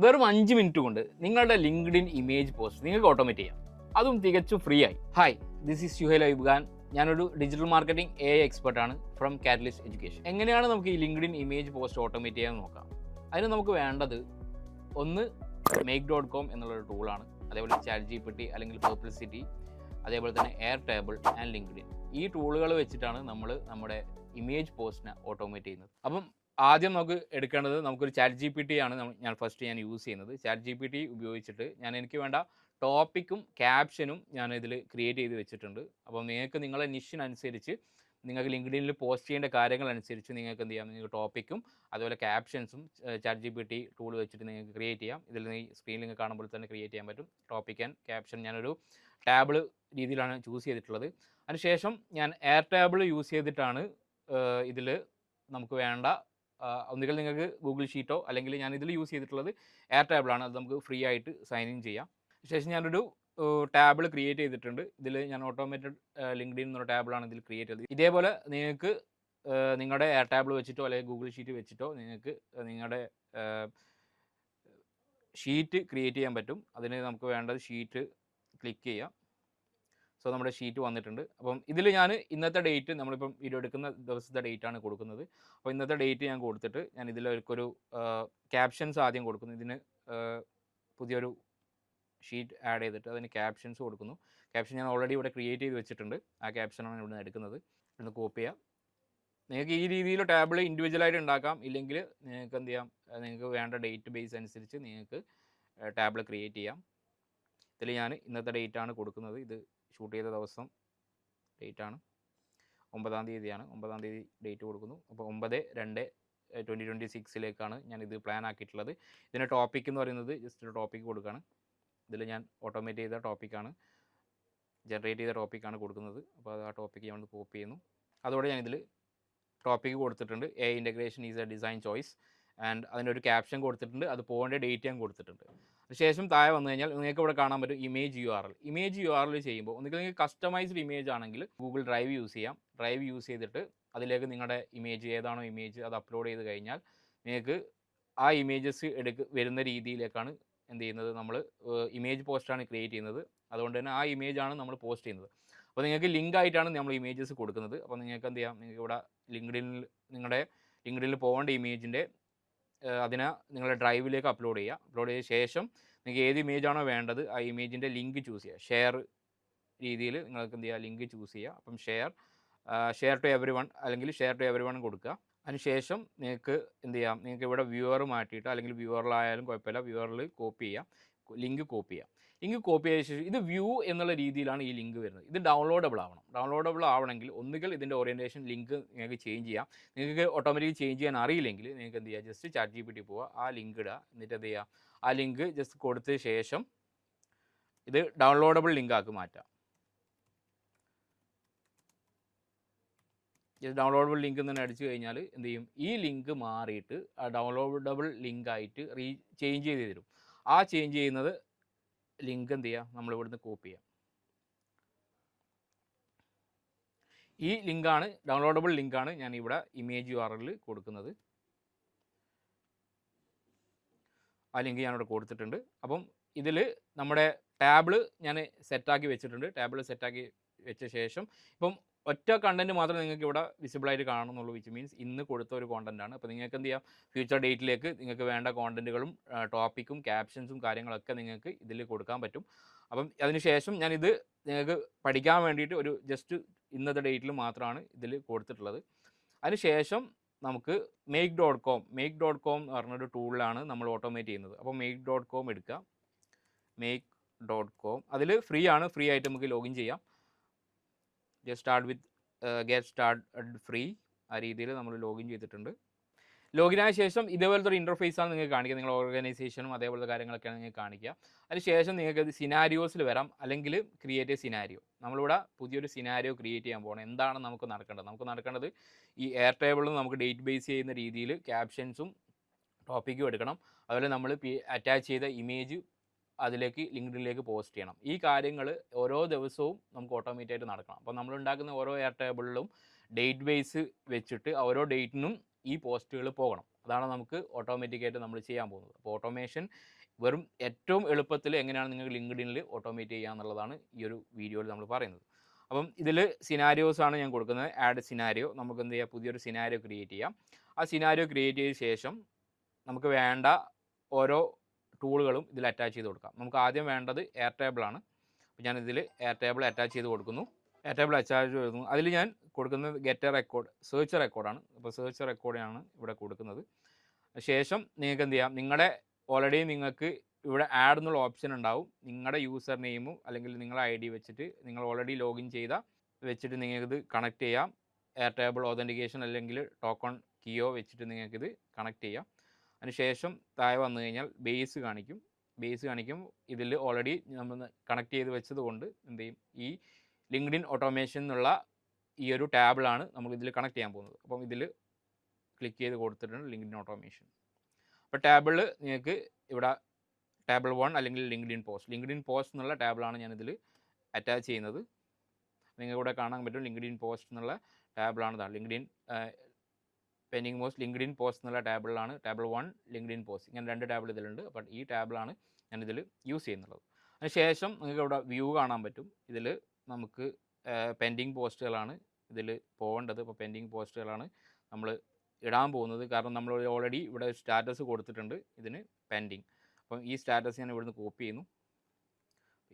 വെറും 5 മിനിറ്റ് കൊണ്ട് നിങ്ങളുടെ ലിങ്ക്ഡിൻ ഇമേജ് പോസ്റ്റ് നിങ്ങൾക്ക് ഓട്ടോമേറ്റ് ചെയ്യാം, അതും തികച്ചും ഫ്രീ ആയി. Hi, this is Suhail Ayyub. ഞാനൊരു ഡിജിറ്റൽ മാർക്കറ്റിംഗ് AI എക്സ്പെർട്ടാണ് ഫ്രം കാറ്റലിസ്റ്റ് എഡ്യൂക്കേഷൻ. എങ്ങനെയാണ് നമുക്ക് ഈ ലിങ്ക്ഡിൻ ഇമേജ് പോസ്റ്റ് ഓട്ടോമേറ്റ് ചെയ്യാൻ നോക്കാം. അതിന് നമുക്ക് വേണ്ടത് ഒന്ന് make.com എന്നുള്ളൊരു ടൂളാണ്, അതേപോലെ ChatGPT അല്ലെങ്കിൽ പെർപ്ലക്സിറ്റി, അതേപോലെ തന്നെ Airtable ആൻഡ് ലിങ്ക്ഡിൻ. ഈ ടൂളുകൾ വെച്ചിട്ടാണ് നമ്മൾ നമ്മുടെ ഇമേജ് പോസ്റ്റിനെ ഓട്ടോമേറ്റ് ചെയ്യുന്നത്. അപ്പം ആദ്യം നമുക്ക് എടുക്കേണ്ടത് നമുക്കൊരു ChatGPT ആണ് ഞാൻ യൂസ് ചെയ്യുന്നത്. ChatGPT ഉപയോഗിച്ചിട്ട് എനിക്ക് വേണ്ട ടോപ്പിക്കും ക്യാപ്ഷനും ഞാൻ ഇതിൽ ക്രിയേറ്റ് ചെയ്ത് വെച്ചിട്ടുണ്ട്. അപ്പം നിങ്ങൾക്ക് നിങ്ങളുടെ നിഷിനനുസരിച്ച് നിങ്ങൾക്ക് ലിങ്ക്ഡിനിൽ പോസ്റ്റ് ചെയ്യേണ്ട കാര്യങ്ങളനുസരിച്ച് നിങ്ങൾക്ക് എന്ത് ചെയ്യാം, നിങ്ങൾക്ക് ടോപ്പിക്കും അതുപോലെ ക്യാപ്ഷൻസും ChatGPT ടൂൾ വെച്ചിട്ട് നിങ്ങൾക്ക് ക്രിയേറ്റ് ചെയ്യാം. ഇതിൽ സ്ക്രീനിൽ നിങ്ങൾക്ക് കാണുമ്പോൾ തന്നെ ക്രിയേറ്റ് ചെയ്യാൻ പറ്റും. ടോപ്പിക് ആൻഡ് ക്യാപ്ഷൻ ഞാനൊരു ടാബിൾ രീതിയിലാണ് ചൂസ് ചെയ്തിട്ടുള്ളത്. അതിനുശേഷം ഞാൻ Airtable യൂസ് ചെയ്തിട്ടാണ് ഇതിൽ നമുക്ക് വേണ്ട ഒന്നുകിൽ നിങ്ങൾക്ക് ഗൂഗിൾ ഷീറ്റോ അല്ലെങ്കിൽ ഞാൻ ഇതിൽ യൂസ് ചെയ്തിട്ടുള്ളത് Airtable ആണ്. അത് നമുക്ക് ഫ്രീ ആയിട്ട് സൈൻ ഇൻ ചെയ്യാം. ശേഷം ഞാനൊരു ടാബിൾ ക്രിയേറ്റ് ചെയ്തിട്ടുണ്ട്. ഇതിൽ ഞാൻ ഓട്ടോമേറ്റഡ് ലിങ്ക്ഡിൻ എന്നൊരു ടാബിളാണ് ഇതിൽ ക്രിയേറ്റ് ചെയ്തത്. ഇതേപോലെ നിങ്ങൾക്ക് നിങ്ങളുടെ Airtable വെച്ചിട്ടോ അല്ലെങ്കിൽ ഗൂഗിൾ ഷീറ്റ് വെച്ചിട്ടോ നിങ്ങൾക്ക് നിങ്ങളുടെ ഷീറ്റ് ക്രിയേറ്റ് ചെയ്യാൻ പറ്റും. അതിന് നമുക്ക് വേണ്ടത് ഷീറ്റ് ക്ലിക്ക് ചെയ്യാം. സോ നമ്മുടെ ഷീറ്റ് വന്നിട്ടുണ്ട്. അപ്പം ഇതിൽ ഞാൻ ഇന്നത്തെ ഡേറ്റ്, നമ്മളിപ്പം വീഡിയോ എടുക്കുന്ന ദിവസത്തെ ഡേറ്റ് ആണ് കൊടുക്കുന്നത്. അപ്പോൾ ഇന്നത്തെ ഡേറ്റ് ഞാൻ കൊടുത്തിട്ട് ഞാൻ ഇതിലൊരു ക്യാപ്ഷൻസ് ആദ്യം കൊടുക്കുന്നു. ഇതിന് പുതിയൊരു ഷീറ്റ് ആഡ് ചെയ്തിട്ട് അതിന് ക്യാപ്ഷൻസ് കൊടുക്കുന്നു. ക്യാപ്ഷൻ ഞാൻ ഓൾറെഡി ഇവിടെ ക്രിയേറ്റ് ചെയ്ത് വെച്ചിട്ടുണ്ട്. ആ ക്യാപ്ഷനാണ് ഇവിടെ നിന്ന് എടുക്കുന്നത്. ഒന്ന് കോപ്പി ചെയ്യാം. നിങ്ങൾക്ക് ഈ രീതിയിൽ ടാബിൾ ഇൻഡിവിജ്വലായിട്ട് ഉണ്ടാക്കാം. ഇല്ലെങ്കിൽ നിങ്ങൾക്ക് എന്ത് ചെയ്യാം, നിങ്ങൾക്ക് വേണ്ട ഡേറ്റ് ബേസ് അനുസരിച്ച് നിങ്ങൾക്ക് ടാബിൾ ക്രിയേറ്റ് ചെയ്യാം. ഇതിൽ ഞാൻ ഇന്നത്തെ ഡേറ്റാണ് കൊടുക്കുന്നത്. ഇത് ഷൂട്ട് ചെയ്ത ദിവസം ഡേറ്റാണ് 9-ാം തീയതിയാണ്. 9-ാം തീയതി ഡേറ്റ് കൊടുക്കുന്നു. അപ്പോൾ 9/2/2026 ഞാനിത് പ്ലാൻ ആക്കിയിട്ടുള്ളത്. ഇതിൻ്റെ ടോപ്പിക് എന്ന് പറയുന്നത് ജസ്റ്റ് ഒരു ടോപ്പിക് കൊടുക്കുകയാണ്. ഇതിൽ ഞാൻ ഓട്ടോമേറ്റ് ചെയ്ത ടോപ്പിക്കാണ്, ജനറേറ്റ് ചെയ്ത ടോപ്പിക്കാണ് കൊടുക്കുന്നത്. അപ്പോൾ അത് ആ ടോപ്പിക്ക് ഞാൻ കോപ്പി ചെയ്യുന്നു. അതോടെ ഞാനിതിൽ ടോപ്പിക്ക് കൊടുത്തിട്ടുണ്ട്. AI integration is A design choice and അതിനൊരു ക്യാപ്ഷൻ കൊടുത്തിട്ടുണ്ട്. അത് പോകേണ്ട ഡേറ്റ് ഞാൻ കൊടുത്തിട്ടുണ്ട്. അതിനുശേഷം താഴെ വന്നു കഴിഞ്ഞാൽ നിങ്ങൾക്ക് ഇവിടെ കാണാൻ പറ്റും ഇമേജ് URL ചെയ്യുമ്പോൾ ഒന്നുകിൽ നിങ്ങൾക്ക് കസ്റ്റമൈസ്ഡ് ഇമേജ് ആണെങ്കിൽ ഗൂഗിൾ ഡ്രൈവ് യൂസ് ചെയ്യാം. ഡ്രൈവ് യൂസ് ചെയ്തിട്ട് അതിലേക്ക് നിങ്ങളുടെ ഇമേജ് ഏതാണോ ഇമേജ് അത് അപ്ലോഡ് ചെയ്ത് കഴിഞ്ഞാൽ നിങ്ങൾക്ക് ആ ഇമേജസ് വരുന്ന രീതിയിലേക്കാണ് എന്ത് ചെയ്യുന്നത്, നമ്മൾ ഇമേജ് പോസ്റ്റാണ് ക്രിയേറ്റ് ചെയ്യുന്നത്. അതുകൊണ്ട് തന്നെ ആ ഇമേജാണ് നമ്മൾ പോസ്റ്റ് ചെയ്യുന്നത്. അപ്പോൾ നിങ്ങൾക്ക് ലിങ്ക് ആയിട്ടാണ് നമ്മൾ ഇമേജസ് കൊടുക്കുന്നത്. അപ്പോൾ നിങ്ങൾക്ക് എന്ത് ചെയ്യാം, നിങ്ങൾക്ക് ഇവിടെ നിങ്ങളുടെ ലിങ്ക്ഡിനിൽ പോകേണ്ട ഇമേജിൻ്റെ അതിനെ നിങ്ങളുടെ ഡ്രൈവിലേക്ക് അപ്ലോഡ് ചെയ്യുക. അപ്ലോഡ് ചെയ്ത ശേഷം നിങ്ങൾക്ക് ഏത് ഇമേജാണോ വേണ്ടത് ആ ഇമേജിൻ്റെ ലിങ്ക് ചൂസ് ചെയ്യുക. ഷെയർ രീതിയിൽ നിങ്ങൾക്ക് എന്ത് ചെയ്യുക, ലിങ്ക് ചൂസ് ചെയ്യുക. അപ്പം ഷെയർ ടു എവറി വൺ അല്ലെങ്കിൽ ഷെയർ ടു എവറി വൺ കൊടുക്കുക. അതിനുശേഷം നിങ്ങൾക്ക് എന്ത് ചെയ്യാം, നിങ്ങൾക്ക് ഇവിടെ വ്യൂവർ മാറ്റിയിട്ട് അല്ലെങ്കിൽ വ്യൂവറിലായാലും കുഴപ്പമില്ല, വ്യൂവറിൽ കോപ്പി ചെയ്യാം, ലിങ്ക് കോപ്പി ചെയ്യാം. ലിങ്ക് കോപ്പി ചെയ്ത ശേഷം ഇത് വ്യൂ എന്നുള്ള രീതിയിലാണ് ഈ ലിങ്ക് വരുന്നത്. ഇത് ഡൗൺലോഡബിൾ ആവണമെങ്കിൽ ഒന്നുകിൽ ഇതിൻ്റെ ഓറിയൻറ്റേഷൻ ലിങ്ക് നിങ്ങൾക്ക് ചേഞ്ച് ചെയ്യാം. നിങ്ങൾക്ക് ഓട്ടോമാറ്റിക്കലി ചേഞ്ച് ചെയ്യാൻ അറിയില്ലെങ്കിൽ നിങ്ങൾക്ക് എന്ത് ചെയ്യുക, ജസ്റ്റ് ChatGPT പോവുക, ആ ലിങ്ക് ഇടുക, എന്നിട്ട് എന്ത് ചെയ്യുക, ആ ലിങ്ക് ജസ്റ്റ് കൊടുത്ത ശേഷം ഇത് ഡൗൺലോഡബിൾ ലിങ്കാക്കി മാറ്റാം. ഡൗൺലോഡബിൾ ലിങ്ക് തന്നെ അടിച്ചു കഴിഞ്ഞാൽ എന്ത് ചെയ്യും, ഈ ലിങ്ക് മാറിയിട്ട് ആ ഡൗൺലോഡബിൾ ലിങ്കായിട്ട് ചേഞ്ച് ചെയ്ത് തരും. ആ ചേഞ്ച് ചെയ്യുന്നത് ലിങ്ക് എന്ത് ചെയ്യുക, നമ്മളിവിടുന്ന് കോപ്പി ചെയ്യാം. ഈ ലിങ്കാണ്, ഡൗൺലോഡബിൾ ലിങ്കാണ് ഞാൻ ഇവിടെ ഇമേജ് URL കൊടുക്കുന്നത്. ആ ലിങ്ക് ഞാനിവിടെ കൊടുത്തിട്ടുണ്ട്. അപ്പം ഇതിൽ നമ്മുടെ ടാബിൾ ഞാൻ സെറ്റാക്കി വെച്ചിട്ടുണ്ട്. ടാബിൾ സെറ്റാക്കി വെച്ച ശേഷം ഇപ്പം ഒറ്റ കണ്ടൻറ്റ് മാത്രമേ നിങ്ങൾക്ക് ഇവിടെ വിസിബിളായിട്ട് കാണുന്നുള്ളൂ, വിച്ച് മീൻസ് ഇന്ന് കൊടുത്ത ഒരു കോണ്ടൻറ്റാണ്. അപ്പോൾ നിങ്ങൾക്ക് എന്ത് ചെയ്യാം, ഫ്യൂച്ചർ ഡേറ്റിലേക്ക് നിങ്ങൾക്ക് വേണ്ട കോണ്ടൻറ്റുകളും ടോപ്പിക്കും ക്യാപ്ഷൻസും കാര്യങ്ങളൊക്കെ നിങ്ങൾക്ക് ഇതിൽ കൊടുക്കാൻ പറ്റും. അപ്പം അതിനുശേഷം ഞാനിത് നിങ്ങൾക്ക് പഠിക്കാൻ വേണ്ടിയിട്ട് ഒരു ജസ്റ്റ് ഇന്നത്തെ ഡേറ്റിൽ മാത്രമാണ് ഇതിൽ കൊടുത്തിട്ടുള്ളത്. അതിനുശേഷം നമുക്ക് make.com എന്ന് പറഞ്ഞൊരു ടൂളിലാണ് നമ്മൾ ഓട്ടോമേറ്റ് ചെയ്യുന്നത്. അപ്പോൾ make.com എടുക്കുക. make.com അതിൽ ഫ്രീ ആയിട്ട് നമുക്ക് ലോഗിൻ ചെയ്യാം. ഗെറ്റ് സ്റ്റാർട്ട് ഫ്രീ, ആ രീതിയിൽ നമ്മൾ ലോഗിൻ ചെയ്തിട്ടുണ്ട്. ലോഗിനായ ശേഷം ഇതേപോലത്തെ ഒരു ഇൻ്റർഫേസാണ് നിങ്ങൾക്ക് കാണിക്കുക. നിങ്ങളുടെ ഓർഗനൈസേഷനും അതേപോലത്തെ കാര്യങ്ങളൊക്കെയാണ് നിങ്ങൾക്ക് കാണിക്കുക. അതിനുശേഷം നിങ്ങൾക്ക് അത് സിനാരിയോസിൽ വരാം, അല്ലെങ്കിൽ ക്രിയേറ്റ് എ സിനാരിയോ. നമ്മളിവിടെ പുതിയൊരു സിനാരിയോ ക്രിയേറ്റ് ചെയ്യാൻ പോകണം. എന്താണ് നമുക്ക് നടക്കേണ്ടത് ഈ Airtable നമുക്ക് ഡേറ്റ് ബേസ് ചെയ്യുന്ന രീതിയിൽ ക്യാപ്ഷൻസും ടോപ്പിക്കും എടുക്കണം. അതുപോലെ നമ്മൾ അറ്റാച്ച് ചെയ്ത ഇമേജ് അതിലേക്ക് ലിങ്ക്ഡിനിലേക്ക് പോസ്റ്റ് ചെയ്യണം. ഈ കാര്യങ്ങൾ ഓരോ ദിവസവും നമുക്ക് ഓട്ടോമേറ്റ് ആയിട്ട് നടക്കണം. അപ്പോൾ നമ്മൾ ഉണ്ടാക്കുന്ന ഓരോ Airtableലും ഡേറ്റ് ബേസ് വെച്ചിട്ട് ഓരോ ഡേറ്റിനും ഈ പോസ്റ്റുകൾ പോകണം. അതാണ് നമുക്ക് ഓട്ടോമാറ്റിക്കായിട്ട് നമ്മൾ ചെയ്യാൻ പോകുന്നത്. അപ്പോൾ ഓട്ടോമേഷൻ വെറും ഏറ്റവും എളുപ്പത്തിൽ എങ്ങനെയാണ് നിങ്ങൾക്ക് ലിങ്ക്ഡിനിൽ ഓട്ടോമേറ്റ് ചെയ്യുക എന്നുള്ളതാണ് ഈ ഒരു വീഡിയോയിൽ നമ്മൾ പറയുന്നത്. അപ്പം ഇതിൽ സിനാരിയോസാണ് ഞാൻ കൊടുക്കുന്നത്. ആഡ് സിനാരിയോ, നമുക്ക് എന്ത് ചെയ്യാം, പുതിയൊരു സിനാരിയോ ക്രിയേറ്റ് ചെയ്യാം. ആ സിനാരിയോ ക്രിയേറ്റ് ചെയ്ത ശേഷം നമുക്ക് വേണ്ട ഓരോ ടൂളുകളും ഇതിൽ അറ്റാച്ച് ചെയ്ത് കൊടുക്കാം. നമുക്ക് ആദ്യം വേണ്ടത് എയർ ടേബിളാണ്. അപ്പോൾ ഞാനിതിൽ എയർ ടേബിൾ അറ്റാച്ച് ചെയ്ത് കൊടുക്കുന്നു. എയർ ടേബിൾ അറ്റാച്ച് ചെയ്ത് കൊടുക്കുന്നു. അതിൽ ഞാൻ കൊടുക്കുന്നത് ഗെറ്റ് എ റെക്കോർഡ്, സെർച്ച് റെക്കോർഡാണ്. അപ്പോൾ സെർച്ച് റെക്കോർഡാണ് ഇവിടെ കൊടുക്കുന്നത്. ശേഷം നിങ്ങൾക്ക് എന്ത് ചെയ്യാം, നിങ്ങളുടെ ഓൾറെഡി നിങ്ങൾക്ക് ഇവിടെ ആഡ് എന്നുള്ള ഓപ്ഷൻ ഉണ്ടാവും. നിങ്ങളുടെ യൂസർ നെയിമും അല്ലെങ്കിൽ നിങ്ങളുടെ ID വെച്ചിട്ട് നിങ്ങൾ ഓൾറെഡി ലോഗിൻ ചെയ്ത വെച്ചിട്ട് നിങ്ങൾക്കിത് കണക്ട് ചെയ്യാം. എയർ ടേബിൾ ഓതൻറ്റിക്കേഷൻ അല്ലെങ്കിൽ ടോക്കൺ കീയോ വെച്ചിട്ട് നിങ്ങൾക്കിത് കണക്ട് ചെയ്യാം. അതിനുശേഷം താഴെ വന്നു കഴിഞ്ഞാൽ ബേസ് കാണിക്കും. ഇതിൽ ഓൾറെഡി നമ്മൾ കണക്ട് ചെയ്ത് വെച്ചത് കൊണ്ട് എന്ത് ചെയ്യും, ഈ ലിങ്ക്ഡിൻ ഓട്ടോമേഷൻ എന്നുള്ള ഈ ഒരു ടാബിളാണ് നമ്മൾ ഇതിൽ കണക്ട് ചെയ്യാൻ പോകുന്നത്. അപ്പം ഇതിൽ ക്ലിക്ക് ചെയ്ത് കൊടുത്തിട്ടുണ്ട് ലിങ്ക്ഡിൻ ഓട്ടോമേഷൻ. അപ്പോൾ ടാബിളിൽ നിങ്ങൾക്ക് ഇവിടെ ടാബിൾ 1 അല്ലെങ്കിൽ ലിങ്ക്ഡിൻ പോസ്റ്റ് എന്നുള്ള ടാബിളാണ് ഞാനിതിൽ അറ്റാച്ച് ചെയ്യുന്നത്. നിങ്ങൾക്ക് ഇവിടെ കാണാൻ പറ്റും ലിങ്ക്ഡിൻ പോസ്റ്റ് എന്നുള്ള ടാബിളാണ് ഇതാണ്. LinkedIn pending post, LinkedIn post എന്നുള്ള ടാബിളാണ്. ടാബിൾ 1 ലിങ്ക്ഡിൻ പോസ്റ്റ്, ഇങ്ങനെ 2 ടാബിൾ ഇതിലുണ്ട്. അപ്പോൾ ഈ ടാബിളാണ് ഞാനിതിൽ യൂസ് ചെയ്യുന്നുള്ളത്. അതിനുശേഷം നിങ്ങൾക്ക് ഇവിടെ വ്യൂ കാണാൻ പറ്റും. ഇതിൽ നമുക്ക് പെൻഡിങ് പോസ്റ്റുകളാണ് ഇതിൽ പോകേണ്ടത്. അപ്പോൾ പെൻഡിങ് പോസ്റ്റുകളാണ് നമ്മൾ ഇടാൻ പോകുന്നത്. കാരണം നമ്മൾ ഓൾറെഡി ഇവിടെ സ്റ്റാറ്റസ് കൊടുത്തിട്ടുണ്ട് ഇതിന് പെൻഡിങ്. അപ്പം ഈ സ്റ്റാറ്റസ് ഞാൻ ഇവിടുന്ന് കോപ്പി ചെയ്യുന്നു.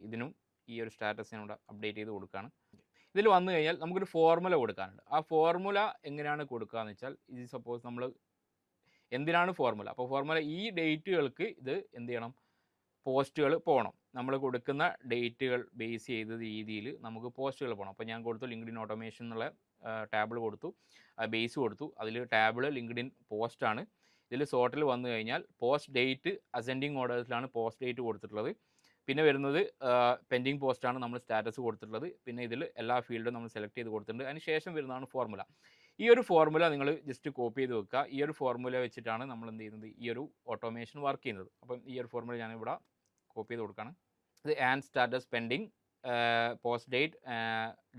ഇതിനും ഈ ഒരു സ്റ്റാറ്റസ് ഞാൻ ഇവിടെ അപ്ഡേറ്റ് ചെയ്ത് കൊടുക്കുകയാണ്. ഇതിൽ വന്നു കഴിഞ്ഞാൽ നമുക്കൊരു ഫോർമുല കൊടുക്കാനുണ്ട്. ആ ഫോർമുല എങ്ങനെയാണ് കൊടുക്കുക എന്ന് വെച്ചാൽ, ഇത് സപ്പോസ് നമ്മൾ എന്തിനാണ് ഫോർമുല, അപ്പോൾ ഫോർമുല ഈ ഡേറ്റുകൾക്ക് ഇത് എന്ത് ചെയ്യണം, പോസ്റ്റുകൾ പോകണം. നമ്മൾ കൊടുക്കുന്ന ഡേറ്റുകൾ ബേസ് ചെയ്ത രീതിയിൽ നമുക്ക് പോസ്റ്റുകൾ പോകണം. അപ്പോൾ ഞാൻ കൊടുത്തു ലിങ്ക്ഡിൻ ഓട്ടോമേഷൻ എന്നുള്ള ടാബിൾ കൊടുത്തു, ബേസ് കൊടുത്തു. അതിൽ ടാബിൾ ലിങ്ക്ഡിൻ പോസ്റ്റാണ്. ഇതിൽ സോർട്ടിൽ വന്നു കഴിഞ്ഞാൽ പോസ്റ്റ് ഡേറ്റ് അസെൻഡിങ് ഓർഡേഴ്സിലാണ് പോസ്റ്റ് ഡേറ്റ് കൊടുത്തിട്ടുള്ളത്. പിന്നെ വരുന്നത് പെൻഡിങ് പോസ്റ്റാണ് നമ്മൾ സ്റ്റാറ്റസ് കൊടുത്തിട്ടുള്ളത്. പിന്നെ ഇതിൽ എല്ലാ ഫീൽഡും നമ്മൾ സെലക്ട് ചെയ്ത് കൊടുത്തിട്ടുണ്ട്. അതിന് ശേഷം വരുന്നതാണ് ഫോർമുല. ഈ ഒരു ഫോർമുല നിങ്ങൾ ജസ്റ്റ് കോപ്പി ചെയ്ത് വെക്കുക. ഈ ഒരു ഫോർമുല വെച്ചിട്ടാണ് നമ്മൾ എന്ത് ചെയ്യുന്നത്, ഈ ഒരു ഓട്ടോമേഷൻ വർക്ക് ചെയ്യുന്നത്. അപ്പം ഈ ഒരു ഫോർമുല ഞാനിവിടെ കോപ്പി ചെയ്ത് കൊടുക്കുകയാണ്. ഇത് and status pending post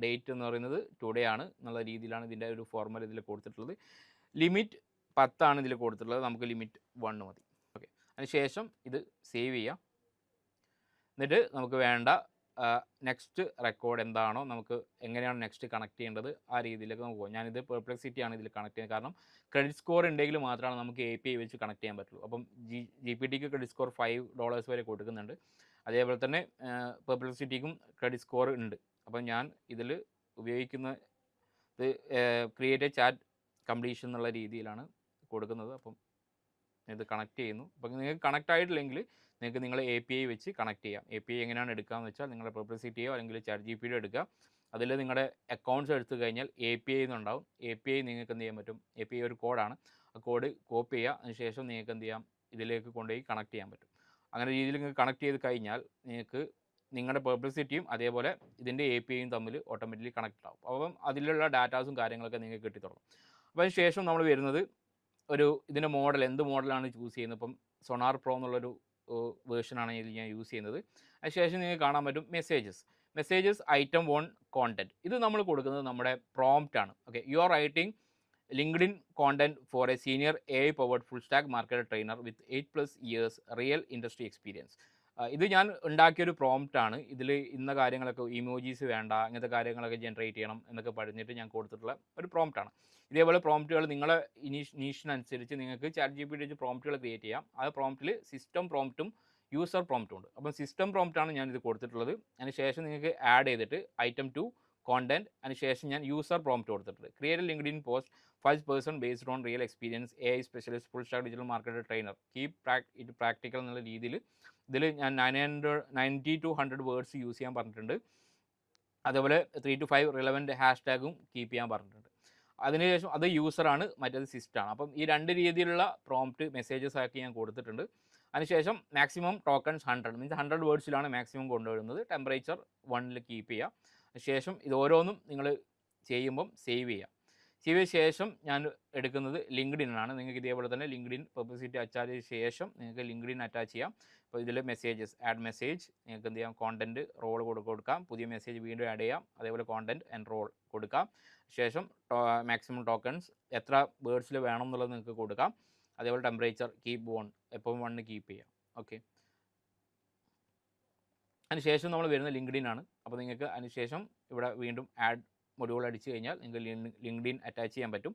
date എന്ന് പറയുന്നത് ടുഡേ ആണ് എന്നുള്ള രീതിയിലാണ് ഇതിൻ്റെ ഒരു ഫോർമുല ഇതിൽ കൊടുത്തിട്ടുള്ളത്. ലിമിറ്റ് 10 ഇതിൽ കൊടുത്തിട്ടുള്ളത്. നമുക്ക് ലിമിറ്റ് 1 മതി. ഓക്കെ, അതിനുശേഷം ഇത് സേവ് ചെയ്യാം. എന്നിട്ട് നമുക്ക് വേണ്ട നെക്സ്റ്റ് റെക്കോർഡ് എന്താണോ, നമുക്ക് എങ്ങനെയാണ് നെക്സ്റ്റ് കണക്ട് ചെയ്യേണ്ടത് ആ രീതിയിലേക്ക് നമുക്ക് പോകാം. ഞാനിത് പെർപ്ലെക്സിറ്റി ആണ് ഇതിൽ കണക്ട് ചെയ്യുന്നത്. കാരണം ക്രെഡിറ്റ് സ്കോർ ഉണ്ടെങ്കിൽ മാത്രമാണ് നമുക്ക് API വെച്ച് കണക്ട് ചെയ്യാൻ പറ്റുള്ളൂ. അപ്പം GPTക്ക് ക്രെഡിറ്റ് സ്കോർ $5 വരെ കൊടുക്കുന്നുണ്ട്. അതേപോലെ തന്നെ പെർപ്ലെക്സിറ്റിക്കും ക്രെഡിറ്റ് സ്കോർ ഉണ്ട്. അപ്പം ഞാൻ ഇതിൽ ഉപയോഗിക്കുന്നത് ക്രിയേറ്റ് എ ചാറ്റ് കംപ്ലീഷൻ എന്നുള്ള രീതിയിലാണ് കൊടുക്കുന്നത്. അപ്പം ഇത് കണക്ട് ചെയ്യുന്നു. അപ്പം നിങ്ങൾക്ക് കണക്ട് ആയിട്ടില്ലെങ്കിൽ നിങ്ങൾക്ക് നിങ്ങൾ API വെച്ച് കണക്ട് ചെയ്യാം. API എങ്ങനെയാണ് എടുക്കുകയെന്ന് വെച്ചാൽ നിങ്ങളുടെ പെർപ്ലെക്സിറ്റിയോ അല്ലെങ്കിൽ ChatGPT എടുക്കുക. അതിൽ നിങ്ങളുടെ അക്കൗണ്ട്സ് എടുത്തു കഴിഞ്ഞാൽ API എന്നുണ്ടാവും. API നിങ്ങൾക്ക് എന്ത് ചെയ്യാൻ പറ്റും, API ഒരു കോഡാണ്. ആ കോഡ് കോപ്പി ചെയ്യുക. അതിനുശേഷം നിങ്ങൾക്ക് എന്ത് ചെയ്യാം, ഇതിലേക്ക് കൊണ്ടുപോയി കണക്ട് ചെയ്യാൻ പറ്റും. അങ്ങനെ രീതിയിൽ നിങ്ങൾക്ക് കണക്ട് ചെയ്ത് കഴിഞ്ഞാൽ നിങ്ങൾക്ക് നിങ്ങളുടെ പെർപ്ലെക്സിറ്റിയും അതേപോലെ ഇതിൻ്റെ APIയും തമ്മിൽ ഓട്ടോമാറ്റിക്കലി കണക്ട് ആവും. അപ്പം അതിലുള്ള ഡാറ്റാസും കാര്യങ്ങളൊക്കെ നിങ്ങൾക്ക് കിട്ടി തുടങ്ങും. അപ്പോൾ അതിന് ശേഷം നമ്മൾ വരുന്നത് ഇതിൻ്റെ മോഡൽ, എന്ത് മോഡലാണ് ചൂസ് ചെയ്യുന്നത്. ഇപ്പം സോണാർ പ്രോ എന്നുള്ളൊരു വേർഷനാണ് ഇതിൽ ഞാൻ യൂസ് ചെയ്യുന്നത്. അതിനുശേഷം നിങ്ങൾക്ക് കാണാൻ പറ്റും മെസ്സേജസ് ഐറ്റം 1 കോണ്ടൻറ്റ്. ഇത് നമ്മൾ കൊടുക്കുന്നത് നമ്മുടെ പ്രോംപ്റ്റ് ആണ്. Okay, you are writing LinkedIn content for a senior AI powered full stack market trainer with 8+ years real industry experience. ഇത് ഞാൻ ഉണ്ടാക്കിയൊരു പ്രോംപ്റ്റ് ആണ്. ഇതിൽ ഇന്ന കാര്യങ്ങളൊക്കെ, ഇമോജീസ് വേണ്ട, അങ്ങനത്തെ കാര്യങ്ങളൊക്കെ ജനറേറ്റ് ചെയ്യണം എന്നൊക്കെ പറഞ്ഞിട്ട് ഞാൻ കൊടുത്തിട്ടുള്ള ഒരു പ്രോംപ്റ്റ് ആണ്. ഇതേപോലെ പ്രോംപ്റ്റുകൾ നിങ്ങളെ നീഷിനനുസരിച്ച് നിങ്ങൾക്ക് ChatGPT വെച്ച് പ്രോംപ്റ്റുകൾ ക്രിയേറ്റ് ചെയ്യാം. ആ പ്രോംപ്റ്റിൽ സിസ്റ്റം പ്രോംപ്റ്റും യൂസർ പ്രോംപ്റ്റും ഉണ്ട്. അപ്പം സിസ്റ്റം പ്രോംപ്റ്റാണ് ഞാനിത് കൊടുത്തിട്ടുള്ളത്. അതിനുശേഷം നിങ്ങൾക്ക് ആഡ് ചെയ്തിട്ട് ഐറ്റം 2 കോണ്ടൻറ്റ്, അതിനുശേഷം ഞാൻ യൂസർ പ്രോംപ്റ്റ് കൊടുത്തിട്ടുണ്ട്. Create A LinkedIn post 5 person based on real experience AI specialist full stack digital market trainer keep it practical എന്നുള്ള രീതിയിൽ ഇതിൽ ഞാൻ 90 to 100 വേർഡ്സ് യൂസ് ചെയ്യാൻ പറഞ്ഞിട്ടുണ്ട്. അതേപോലെ 3 to 5 റിലവൻറ്റ് ഹാഷ്ടാഗും കീപ്പ് ചെയ്യാൻ പറഞ്ഞിട്ടുണ്ട്. അതിനുശേഷം അത് യൂസറാണ്, മറ്റേത് സിസ്റ്റമാണ്. അപ്പം ഈ 2 രീതിയിലുള്ള പ്രോംപ്റ്റ് മെസ്സേജസ് ആക്കി ഞാൻ കൊടുത്തിട്ടുണ്ട്. അതിനുശേഷം മാക്സിമം ടോക്കൺസ് 100 മീൻസ് 100 വേർഡ്സിലാണ് മാക്സിമം കൊണ്ടുവരുന്നത്. ടെമ്പറേച്ചർ 1 കീപ്പ് ചെയ്യുക. ശേഷം ഇത് ഓരോന്നും നിങ്ങൾ ചെയ്യുമ്പം സേവ് ചെയ്യുക. ചെയ്ത ശേഷം ഞാൻ എടുക്കുന്നത് ലിങ്ക്ഡിൻ ആണ്. നിങ്ങൾക്ക് ഇതേപോലെ തന്നെ ലിങ്ക്ഡിൻ പബ്ലിസിറ്റി അറ്റാച്ച് ചെയ്ത ശേഷം നിങ്ങൾക്ക് ലിങ്ക്ഡിൻ അറ്റാച്ച് ചെയ്യാം. അപ്പോൾ ഇതിൽ മെസ്സേജസ് ആഡ് മെസ്സേജ് നിങ്ങൾക്ക് എന്ത് ചെയ്യാം, കോണ്ടൻറ്റ് റോൾ കൊടുക്കാം, പുതിയ മെസ്സേജ് വീണ്ടും ആഡ് ചെയ്യാം, അതേപോലെ കോണ്ടൻറ്റ് ആൻഡ് റോൾ കൊടുക്കാം. ശേഷം മാക്സിമം ടോക്കൺസ് എത്ര വേർഡ്സിൽ വേണം എന്നുള്ളത് നിങ്ങൾക്ക് കൊടുക്കാം. അതേപോലെ ടെമ്പറേച്ചർ കീപ്പ് 1 എപ്പോഴും 1 കീപ്പ് ചെയ്യാം. ഓക്കെ, അതിനുശേഷം നമ്മൾ വരുന്ന ലിങ്ക്ഡിൻ ആണ്. അപ്പോൾ നിങ്ങൾക്ക് അതിനുശേഷം ഇവിടെ വീണ്ടും ആഡ് മൊഡ്യൂൾ അടിച്ച് കഴിഞ്ഞാൽ നിങ്ങൾക്ക് ലിങ്ക്ഡിൻ അറ്റാച്ച് ചെയ്യാൻ പറ്റും.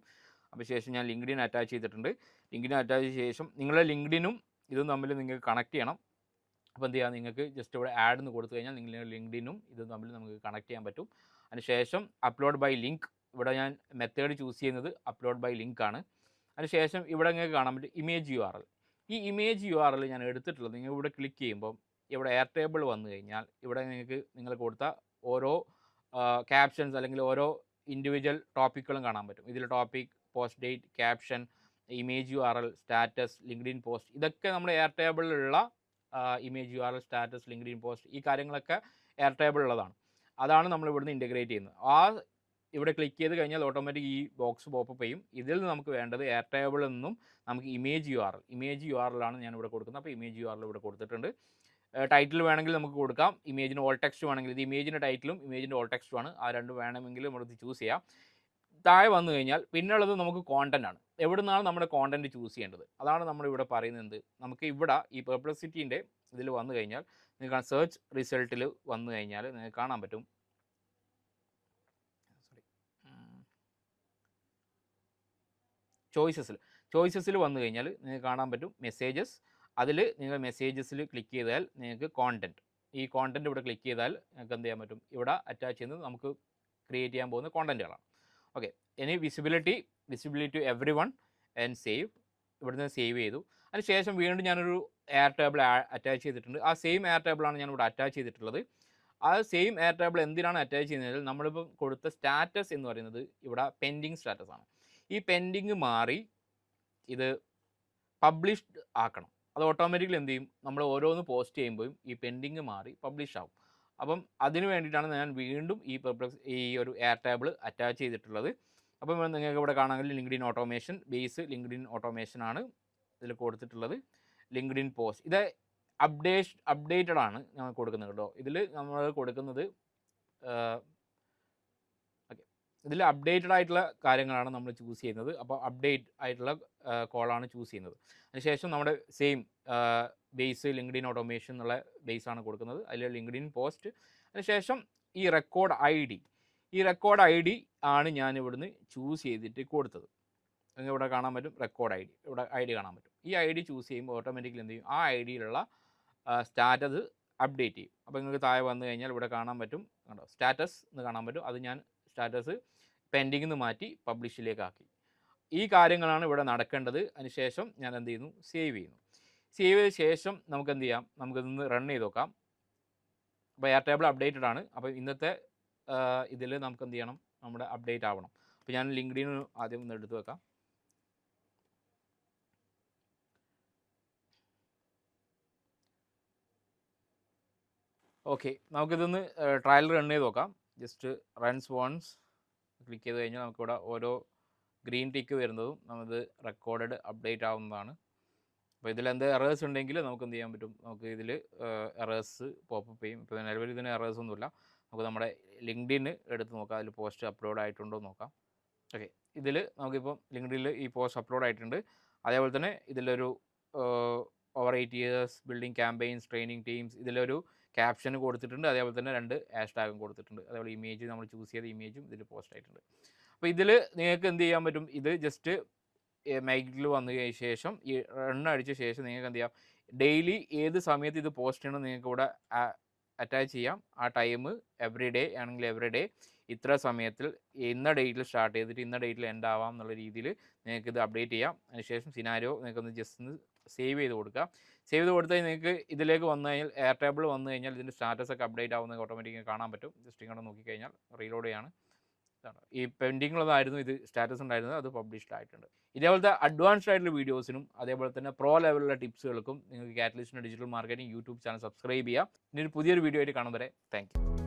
അപ്പോൾ ശേഷം ഞാൻ ലിങ്ക്ഡിൻ അറ്റാച്ച് ചെയ്തിട്ടുണ്ട്. ലിങ്ക്ഡിൻ അറ്റാച്ച് ചെയ്ത ശേഷം നിങ്ങളുടെ ലിങ്ക്ഡിനും ഇതും തമ്മിൽ നിങ്ങൾക്ക് കണക്ട് ചെയ്യണം. അപ്പോൾ എന്ത് ചെയ്യുക, നിങ്ങൾക്ക് ജസ്റ്റ് ഇവിടെ ആഡ് എന്ന് കൊടുത്തു കഴിഞ്ഞാൽ നിങ്ങളുടെ ലിങ്ക്ഡിനും ഇതും തമ്മിൽ നമുക്ക് കണക്ട് ചെയ്യാൻ പറ്റും. അതിനുശേഷം അപ്ലോഡ് ബൈ ലിങ്ക്, ഇവിടെ ഞാൻ മെത്തേഡ് ചൂസ് ചെയ്യുന്നത് അപ്ലോഡ് ബൈ ലിങ്ക് ആണ്. അതിനുശേഷം ഇവിടെ നിങ്ങൾക്ക് കാണാൻ പറ്റും ഇമേജ് URL. ഈ ഇമേജ് URL ഞാൻ എടുത്തിട്ടുള്ളത്, നിങ്ങൾ ഇവിടെ ക്ലിക്ക് ചെയ്യുമ്പോൾ ഇവിടെ എയർ ടേബിൾ വന്നു കഴിഞ്ഞാൽ ഇവിടെ നിങ്ങൾക്ക് നിങ്ങൾ കൊടുത്ത ഓരോ ക്യാപ്ഷൻസ് അല്ലെങ്കിൽ ഓരോ ഇൻഡിവിജ്വൽ ടോപ്പിക്കുകളും കാണാൻ പറ്റും. ഇതിൽ topic, post date, caption, image URL, status, LinkedIn post, ഇതൊക്കെ നമ്മുടെ എയർ ടേബിളിലുള്ള image URL, status, LinkedIn post, ഈ കാര്യങ്ങളൊക്കെ എയർ ടേബിളുള്ളതാണ്. അതാണ് നമ്മൾ ഇവിടുന്ന് ഇൻറ്റഗ്രേറ്റ് ചെയ്യുന്നത്. ഇവിടെ ക്ലിക്ക് ചെയ്ത് കഴിഞ്ഞാൽ ഓട്ടോമാറ്റിക് ഈ ബോക്സ് പോപ്പപ്പ് ചെയ്യും. ഇതിൽ നമുക്ക് വേണ്ടത് എയർ ടേബിളിൽ നിന്നും നമുക്ക് ഇമേജ് URL ആണ് ഞാൻ ഇവിടെ കൊടുക്കുന്നത്. അപ്പോൾ ഇമേജ് URL ഇവിടെ കൊടുത്തിട്ടുണ്ട്. ടൈറ്റിൽ വേണമെങ്കിൽ നമുക്ക് കൊടുക്കാം, ഇമേജിന് ഓൾ ടെക്സ്റ്റ് വേണമെങ്കിൽ, ഇത് ഇമേജിൻ്റെ ടൈറ്റിലും ഇമേജിൻ്റെ ഓൾ ടെക്സ്റ്റുമാണ്, ആ രണ്ട് വേണമെങ്കിൽ നമുക്ക് ചൂസ് ചെയ്യാം. താഴെ വന്നു കഴിഞ്ഞാൽ പിന്നുള്ളത് നമുക്ക് കോണ്ടൻ്റ് ആണ്. എവിടെ നിന്നാണ് നമ്മുടെ കോണ്ടൻറ്റ് ചൂസ് ചെയ്യേണ്ടത്, അതാണ് നമ്മളിവിടെ പറയുന്നത്. നമുക്ക് ഇവിടെ ഈ പെർപ്ലക്സിറ്റീൻ്റെ ഇതിൽ വന്നു കഴിഞ്ഞാൽ നിങ്ങൾക്ക് സെർച്ച് റിസൾട്ടിൽ വന്നു കഴിഞ്ഞാൽ നിങ്ങൾക്ക് കാണാൻ പറ്റും, ചോയ്സസിൽ വന്നു കഴിഞ്ഞാൽ നിങ്ങൾക്ക് കാണാൻ പറ്റും മെസ്സേജസ്. അതിൽ നിങ്ങൾ മെസ്സേജസിൽ ക്ലിക്ക് ചെയ്താൽ നിങ്ങൾക്ക് കോണ്ടൻറ്റ്, ഈ കോണ്ടൻറ്റ് ഇവിടെ ക്ലിക്ക് ചെയ്താൽ നിങ്ങൾക്ക് എന്ത് ചെയ്യാൻ പറ്റും, ഇവിടെ അറ്റാച്ച് ചെയ്യുന്നത് നമുക്ക് ക്രിയേറ്റ് ചെയ്യാൻ പോകുന്ന കോണ്ടൻറ്റുകളാണ്. ഓക്കെ, ഇനി visibility to every one and save, ഇവിടുന്ന് സേവ് ചെയ്തു. അതിനുശേഷം വീണ്ടും ഞാനൊരു എയർ ടേബിൾ അറ്റാച്ച് ചെയ്തിട്ടുണ്ട്. ആ സെയിം എയർ ടേബിളാണ് ഞാൻ ഇവിടെ അറ്റാച്ച് ചെയ്തിട്ടുള്ളത്. ആ സെയിം എയർ ടേബിൾ എന്തിനാണ് അറ്റാച്ച് ചെയ്യുന്നത്, നമ്മളിപ്പം കൊടുത്ത സ്റ്റാറ്റസ് എന്ന് പറയുന്നത് ഇവിടെ പെൻഡിങ് സ്റ്റാറ്റസ് ആണ്. ഈ പെൻഡിങ് മാറി ഇത് പബ്ലിഷ്ഡ് ആക്കണം. അത് ഓട്ടോമാറ്റിക്കലി എന്ത് ചെയ്യും, നമ്മൾ ഓരോന്ന് പോസ്റ്റ് ചെയ്യുമ്പോഴും ഈ പെൻഡിങ് മാറി പബ്ലിഷ് ആവും. അപ്പം അതിന് വേണ്ടിയിട്ടാണ് ഞാൻ വീണ്ടും ഈ ഒരു എയർ ടേബിൾ അറ്റാച്ച് ചെയ്തിട്ടുള്ളത്. അപ്പം നിങ്ങൾക്ക് ഇവിടെ കാണാമെങ്കിൽ LinkedIn automation base, LinkedIn automation ആണ് ഇതിൽ കൊടുത്തിട്ടുള്ളത്. ലിങ്ക്ഡിൻ പോസ്റ്റ് ഇത് അപ്ഡേറ്റഡ് ആണ് ഞങ്ങൾ കൊടുക്കുന്നത് കേട്ടോ. ഇതിൽ നമ്മൾ കൊടുക്കുന്നത് ഇതിൽ അപ്ഡേറ്റഡ് ആയിട്ടുള്ള കാര്യങ്ങളാണ് നമ്മൾ ചൂസ് ചെയ്യുന്നത്. അപ്പോൾ അപ്ഡേറ്റ് ആയിട്ടുള്ള കോളാണ് ചൂസ് ചെയ്യുന്നത്. അതിനുശേഷം നമ്മുടെ സെയിം ബേസ് ലിങ്ക്ഡിൻ ഓട്ടോമേഷൻ എന്നുള്ള ബേസാണ് കൊടുക്കുന്നത്. അതിൽ ലിങ്ക്ഡിൻ പോസ്റ്റ്. അതിനുശേഷം ഈ റെക്കോർഡ് ഐ ഡി ആണ് ഞാൻ ഇവിടുന്ന് ചൂസ് ചെയ്തിട്ട് കൊടുത്തത്. നിങ്ങൾക്ക് ഇവിടെ കാണാൻ പറ്റും റെക്കോർഡ് ഐ ഡി, ഇവിടെ ഐ ഡി കാണാൻ പറ്റും. ഈ ഐ ഡി ചൂസ് ചെയ്യുമ്പോൾ ഓട്ടോമാറ്റിക്കലി എന്ത് ചെയ്യും, ആ ഐ ഡിയിലുള്ള സ്റ്റാറ്റസ് അപ്ഡേറ്റ് ചെയ്യും. അപ്പോൾ നിങ്ങൾക്ക് താഴെ വന്നു കഴിഞ്ഞാൽ ഇവിടെ കാണാൻ പറ്റും, കണ്ടോ സ്റ്റാറ്റസ് എന്ന് കാണാൻ പറ്റും. അത് ഞാൻ സ്റ്റാറ്റസ് പെൻഡിങ്ങിൽ നിന്ന് മാറ്റി പബ്ലിഷിലേക്ക് ആക്കി. ഈ കാര്യങ്ങളാണ് ഇവിടെ നടക്കേണ്ടത്. അതിനുശേഷം ഞാൻ എന്ത് ചെയ്യുന്നു, സേവ് ചെയ്യുന്നു. സേവ് ചെയ്ത ശേഷം നമുക്ക് എന്ത് ചെയ്യാം, നമുക്കിതൊന്ന് റൺ ചെയ്ത് നോക്കാം. അപ്പോൾ എയർ ടേബിൾ അപ്ഡേറ്റഡ് ആണ്. അപ്പോൾ ഇന്നത്തെ ഇതിൽ നമുക്ക് എന്ത് ചെയ്യണം, നമ്മുടെ അപ്ഡേറ്റ് ആവണം. അപ്പോൾ ഞാൻ ലിങ്ക്ഡിൻ ആദ്യം ഒന്ന് എടുത്ത് വെക്കാം. ഓക്കെ, നമുക്കിതൊന്ന് ട്രയൽ റൺ ചെയ്ത് നോക്കാം. ജസ്റ്റ് റൺസ് വൺസ് ക്ലിക്ക് ചെയ്ത് കഴിഞ്ഞാൽ നമുക്കിവിടെ ഓരോ ഗ്രീൻ ടിക്ക് വരുന്നതും നമുക്ക് റെക്കോർഡഡ് അപ്ഡേറ്റ് ആവുന്നതാണ്. അപ്പോൾ ഇതിൽ എന്ത് എറേഴ്സ് ഉണ്ടെങ്കിൽ നമുക്ക് എന്ത് ചെയ്യാൻ പറ്റും, നമുക്ക് ഇതിൽ എറേഴ്സ് പോപ്പപ്പ് ചെയ്യും. ഇപ്പോൾ നിലവിൽ ഇതിന് എറേഴ്സ് ഒന്നുമില്ല. നമുക്ക് നമ്മുടെ ലിങ്ക്ഡിൻ എടുത്ത് നോക്കാം, അതിൽ പോസ്റ്റ് അപ്ലോഡ് ആയിട്ടുണ്ടോ എന്ന് നോക്കാം. ഓക്കെ, ഇതിൽ നമുക്കിപ്പം ലിങ്ക്ഡിനിൽ ഈ പോസ്റ്റ് അപ്ലോഡ് ആയിട്ടുണ്ട്. അതേപോലെ തന്നെ ഇതിലൊരു over 8 years building campaigns training teams, ഇതിലൊരു ക്യാപ്ഷൻ കൊടുത്തിട്ടുണ്ട്. അതേപോലെ തന്നെ 2 ഹാഷ്ടാഗും കൊടുത്തിട്ടുണ്ട്. അതേപോലെ ഇമേജ് നമ്മൾ ചൂസ് ചെയ്ത ഇമേജും ഇതിൽ പോസ്റ്റ് ആയിട്ടുണ്ട്. അപ്പോൾ ഇതിൽ നിങ്ങൾക്ക് എന്ത് ചെയ്യാൻ പറ്റും, ഇത് ജസ്റ്റ് മൈക്കിൽ വന്നതിന് ശേഷം ഈ റൺ അടിച്ച ശേഷം നിങ്ങൾക്ക് എന്ത് ചെയ്യാം, ഡെയിലി ഏത് സമയത്ത് ഇത് പോസ്റ്റ് ചെയ്യണം നിങ്ങൾക്ക് ഇവിടെ അറ്റാച്ച് ചെയ്യാം. ആ ടൈം എവറി ഡേ ആണെങ്കിൽ എവറി ഡേ ഇത്ര സമയത്തിൽ ഇന്ന ഡേറ്റിൽ സ്റ്റാർട്ട് ചെയ്തിട്ട് ഇന്ന ഡേറ്റിൽ എൻഡ് ആവാം എന്നുള്ള രീതിയിൽ നിങ്ങൾക്ക് ഇത് അപ്ഡേറ്റ് ചെയ്യാം. അതിനുശേഷം സിനാരിയോ നിങ്ങൾക്കൊന്ന് ജസ്റ്റ് ഒന്ന് സേവ് ചെയ്ത് കൊടുക്കുക. സേവ് ചെയ്ത് കൊടുത്താൽ നിങ്ങൾക്ക് ഇതിലേക്ക് വന്നു കഴിഞ്ഞാൽ എയർ ടേബിൾ വന്നു കഴിഞ്ഞാൽ ഇതിൻ്റെ സ്റ്റാറ്റസ് ഒക്കെ അപ്ഡേറ്റ് ആവുന്നത് ഓട്ടോമാറ്റിക്കായി കാണാൻ പറ്റും. ജസ്റ്റ് ഇങ്ങോട്ട് നോക്കിക്കഴിഞ്ഞാൽ റീലോഡ് ചെയ്യാണ്. ഈ പെൻഡിങ്ങിലുള്ളതായിരുന്നു ഇത് സ്റ്റാറ്റസ് ഉണ്ടായിരുന്നത്, അത് പബ്ലിഷ്ഡ് ആയിട്ടുണ്ട്. ഇതേപോലത്തെ അഡ്വാൻസ്ഡ് ആയിട്ടുള്ള വീഡിയോസിനും അതേപോലെ തന്നെ പ്രോ ലെവലുള്ള ടിപ്സുകൾക്കും നിങ്ങൾക്ക് കാറ്റലിസ്റ്റിൻ്റെ digital marketing YouTube channel subscribe ചെയ്യാം. ഇനി ഒരു പുതിയൊരു വീഡിയോ ആയിട്ട് കാണും വരെ താങ്ക് യു.